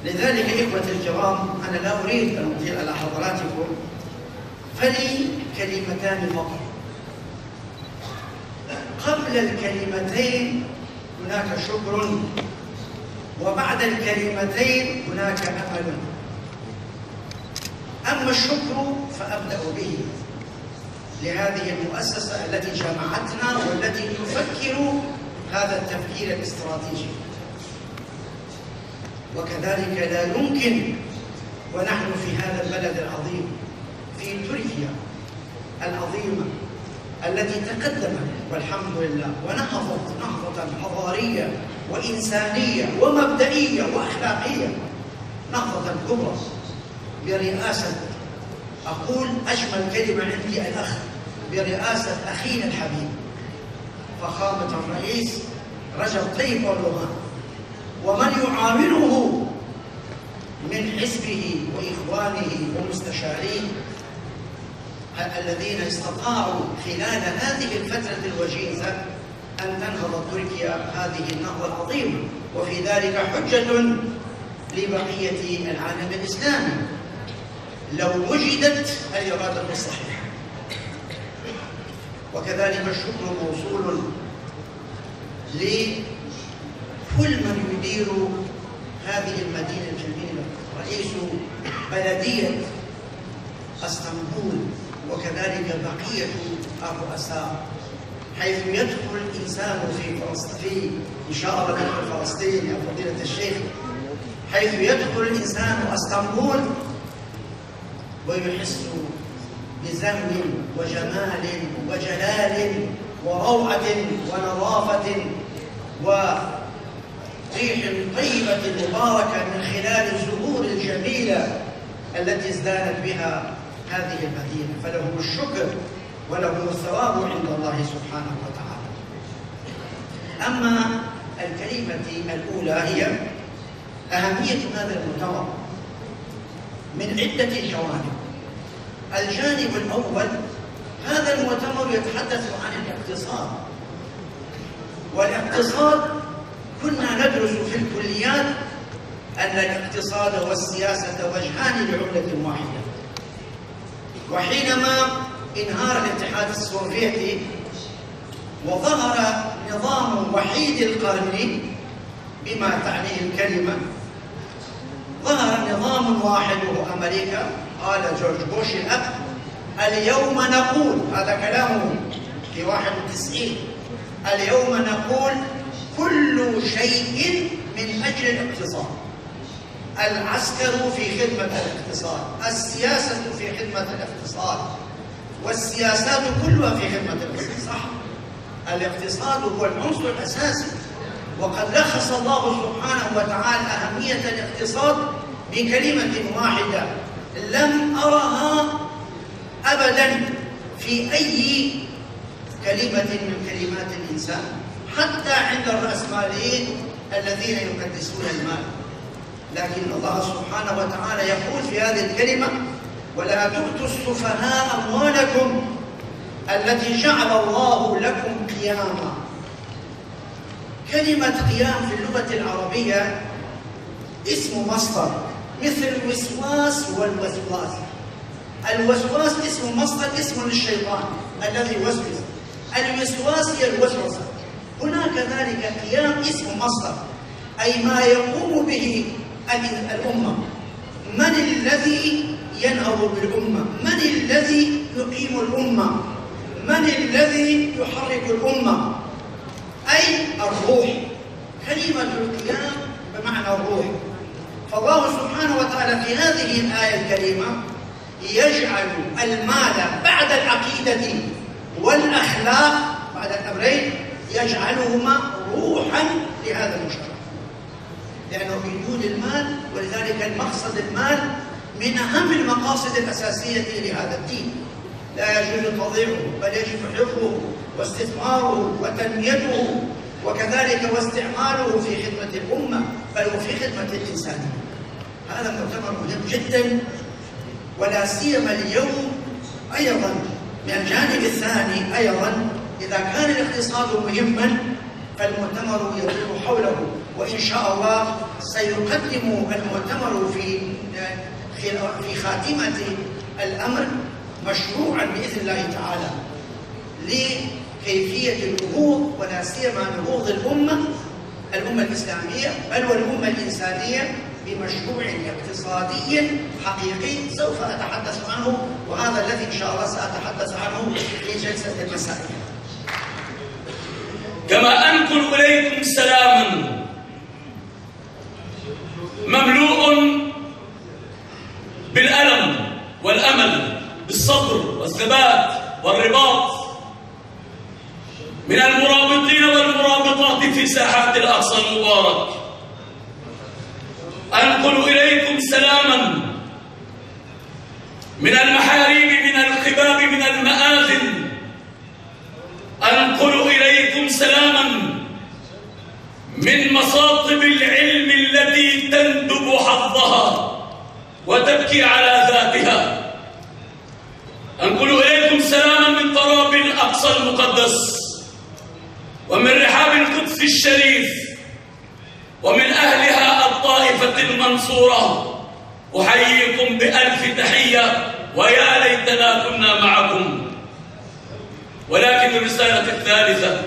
لذلك إخوتي الكرام، أنا لا أريد أن أطيل على حضراتكم، فلي كلمتان فقط. قبل الكلمتين هناك شكر، وبعد الكلمتين هناك أمل. أما الشكر فأبدأ به لهذه المؤسسة التي جمعتنا والتي تفكر هذا التفكير الاستراتيجي. وكذلك لا يمكن ونحن في هذا البلد العظيم، في تركيا العظيمة التي تقدمت والحمد لله ونهضت نهضة حضارية وإنسانية ومبدئية وأخلاقية، نهضة كبرى برئاسة، أقول أجمل كلمة عندي الأخ، برئاسة أخينا الحبيب فخامة الرئيس رجب طيب أردوغان، ومن يعاونه من حزبه وإخوانه ومستشاريه الذين استطاعوا خلال هذه الفترة الوجيزة أن تنهض تركيا هذه النهضة العظيمة، وفي ذلك حجة لبقية العالم الإسلامي لو وجدت الإرادة الصحيحة. وكذلك الشكر موصول لكل من يدير هذه المدينة الجميلة، رئيس بلدية اسطنبول وكذلك بقية الرؤساء، حيث يدخل الإنسان في إن شاء الله ندخل فلسطين يا فضيلة الشيخ، حيث يدخل الإنسان اسطنبول ويحس بزهو وجمال وجلال وروعة ونظافة وريح طيبة مباركة من خلال الزهور الجميلة التي ازدانت بها هذه المدينة، فله الشكر وله الثواب عند الله سبحانه وتعالى. أما الكلمة الأولى هي أهمية هذا المؤتمر من عدة جوانب. الجانب الأول، هذا المؤتمر يتحدث عن الاقتصاد، والاقتصاد كنا ندرس في الكليات أن الاقتصاد والسياسة وجهان لعملة واحدة، وحينما انهار الاتحاد السوفيتي وظهر نظام وحيد القرن بما تعنيه الكلمة، ظهر نظام واحد وهو أمريكا. قال جورج بوش الأب: اليوم نقول، هذا كلامه في 91، اليوم نقول كل شيء من أجل الاقتصاد. العسكر في خدمة الاقتصاد، السياسة في خدمة الاقتصاد، والسياسات كلها في خدمة الاقتصاد. صح، الاقتصاد هو العنصر الأساسي، وقد لخص الله سبحانه وتعالى أهمية الاقتصاد بكلمة واحدة لم أرها أبداً في أي كلمة من كلمات الإنسان، حتى عند الرأسماليين الذين يقدسون المال. لكن الله سبحانه وتعالى يقول في هذه الكلمة: ولا تؤتوا السفهاء أموالكم التي جعل الله لكم قياما. كلمة قيام في اللغة العربية اسم مصدر، مثل الوسواس والوسواس. الوسواس اسم مصدر، اسم للشيطان الذي يوسوس. الوسواس هي الوسوسة. هناك ذلك قيام اسم مصدر، أي ما يقوم به الأمة. من الذي ينهض بالأمة؟ من الذي يقيم الأمة؟ من الذي يحرك الأمة؟ أي الروح. كلمة القيام بمعنى الروح. فالله سبحانه وتعالى في هذه الآية الكريمة يجعل المال بعد العقيدة والأخلاق، بعد الأمرين، يجعلهما روحا لهذا المجتمع، لأنه بدون المال، ولذلك المقصد المال من أهم المقاصد الأساسية لهذا الدين، لا يجوز تضييعه، بل يجب حفظه واستثماره وتنميته، وكذلك واستعماله في خدمة الأمة، بل وفي خدمة الإنسانية. هذا مؤتمر مهم جدا، ولا سيما اليوم أيضا. من الجانب الثاني أيضا، إذا كان الاقتصاد مهما فالمؤتمر يدور حوله، وإن شاء الله سيقدم المؤتمر في خاتمة الأمر مشروعا بإذن الله تعالى لكيفية النهوض، ولا سيما نهوض الأمة الإسلامية بل والأمة الإنسانية بمشروع اقتصادي حقيقي سوف أتحدث عنه، وهذا الذي إن شاء الله سأتحدث عنه في جلسة المساء. كما أنقل إليكم سلاما مملوء بالألم والأمل، بالصبر والثبات والرباط من المرابطين والمرابطات في ساحات الأقصى المبارك. أنقل إليكم سلاما من المحاريب، من الخباب، من المآذن. أنقل إليكم سلاما من مصاطب العلم التي تندب حظها وتبكي على ذاتها. أنقل إليكم سلاما من تراب الأقصى المقدس ومن رحاب القدس الشريف ومن أهلها الطائفة المنصورة. أحييكم بألف تحية، ويا ليتنا كنا معكم. ولكن الرسالة الثالثة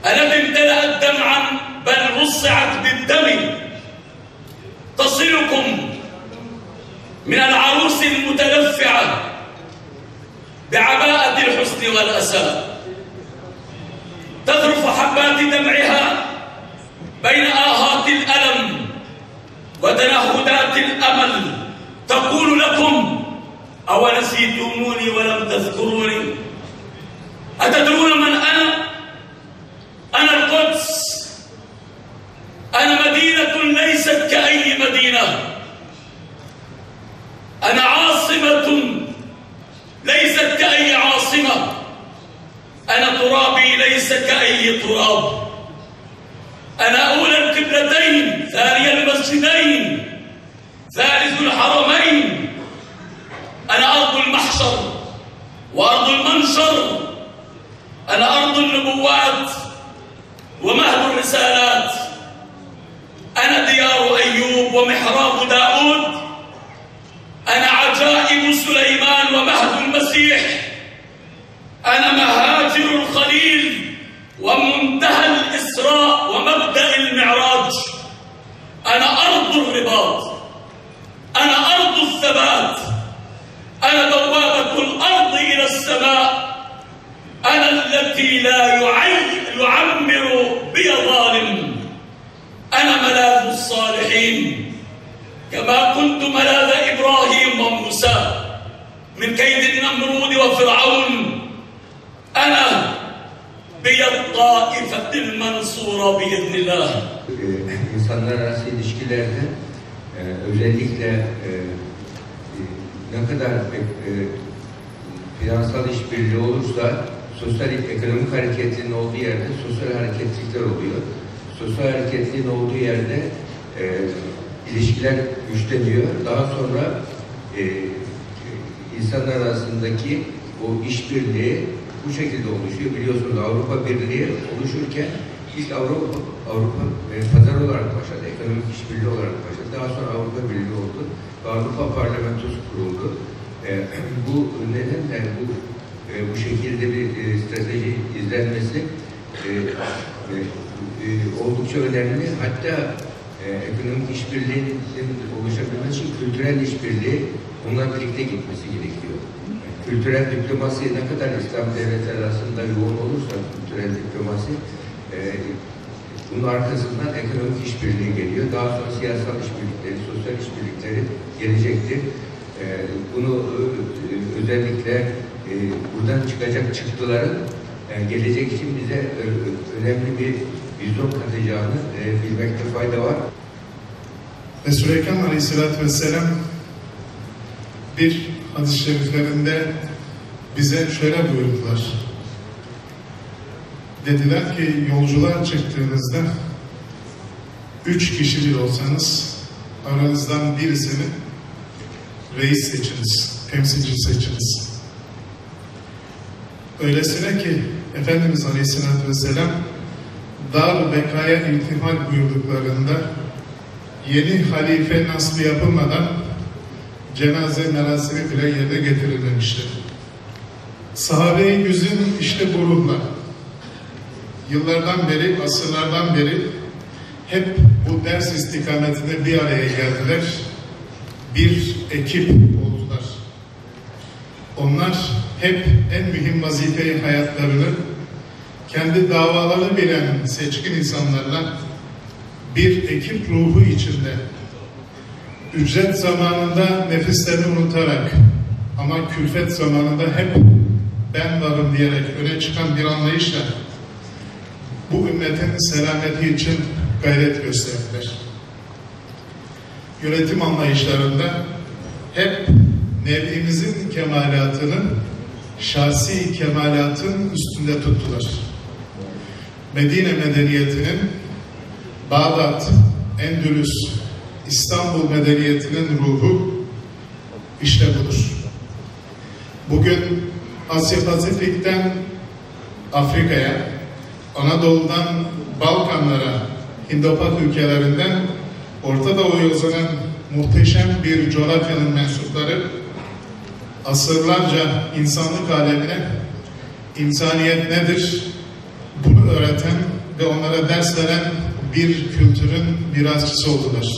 التي امتلأت دمعا بل رصعت بالدم تصلكم من العروس المتلفعة بعباءة الحسن والأسى، تذرف حبات دمعها بين آهات الألم وتنهدات الأمل، تقول لكم: أونسيتموني ولم تذكروني؟ أتدرون من أنا؟ أنا القدس. أنا مدينة ليست كأي مدينة. أنا عاصمة ليست كأي عاصمة. أنا ترابي ليس كأي تراب. أنا أولى القبلتين، ثاني المسجدين، ثالث الحرمين. أنا أرض المحشر وأرض المنشر. أنا أرض النبوات ومهد الرسالات. أنا ديار أيوب ومحراب داود. أنا عجائب سليمان ومهد المسيح. أنا مهاجر الخليل ومنتهى الإسراء ومبدأ المعراج. أنا أرض الرباط. أنا أرض الثبات. أنا بوابة الأرض إلى السماء. أنا التي لا يعمر بي ظالم. أنا ملاذ الصالحين، كما كنت ملاذ إبراهيم وموسى من كيد النمرود وفرعون. أنا بي الطائفة المنصورة بإذن الله. İnsanlar arası ilişkilerde özellikle ne kadar finansal işbirliği olursa sosyal ekonomik hareketliliğin olduğu yerde sosyal hareketlilikler oluyor. Sosyal hareketliliğin olduğu yerde ilişkiler güçleniyor. Daha sonra insanlar arasındaki o işbirliği bu şekilde oluşuyor. Biliyorsunuz Avrupa Birliği oluşurken ilk Avrupa pazar olarak başladı, ekonomik işbirliği olarak başladı. Daha sonra Avrupa Birliği oldu. Avrupa Parlamentosu kuruldu. Bu nedenle bu şekilde bir strateji izlenmesi oldukça önemli. Hatta ekonomik işbirliğinin oluşabilmesi için kültürel işbirliği onunla birlikte gitmesi gerekiyor. Kültürel diplomasi ne kadar İslam devletleri arasında yoğun olursa kültürel diplomasi bunun arkasından ekonomik işbirliği geliyor. Daha sonra siyasal işbirlikleri, sosyal işbirlikleri gelecektir. Bunu özellikle buradan çıkacak çıktıların gelecek için bize önemli bir vizyon katacağını bilmekte fayda var. Resul-i Ekrem Aleyhisselatü Vesselam bir hadis-i şeriflerinde bize şöyle buyurdular. Dediler ki yolculuğa çıktığınızda 3 kişi bile olsanız aranızdan birisini reis seçiniz, temsilci seçiniz. Öylesine ki Efendimiz Aleyhisselatü Vesselam dar bekaya iltihal buyurduklarında yeni halife nasbı yapılmadan cenaze merasimi bile yerine getirilmemiştir. Sahabe-i güzin işte bu ruhla yıllardan beri, asırlardan beri hep bu ders istikametinde bir araya geldiler. Bir ekip oldular. Onlar hep en mühim vazifeyi hayatlarını kendi davalarını bilen seçkin insanlarla bir ekip ruhu içinde ücret zamanında nefislerini unutarak ama külfet zamanında hep ben varım diyerek öne çıkan bir anlayışla bu ümmetin selameti için gayret gösterdiler. Yönetim anlayışlarında hep nevimizin kemalatını şahsi kemalatın üstünde tuttular. Medine medeniyetinin, Bağdat, Endülüs, İstanbul medeniyetinin ruhu işte budur. Bugün Asya Pasifik'ten Afrika'ya, Anadolu'dan Balkanlara, Hindopaq ülkelerinden Orta Doğu'ya uzanan muhteşem bir coğrafyanın mensupları asırlarca insanlık alemine insaniyet nedir bunu öğreten ve onlara ders veren bir kültürün mirasçısı oldular.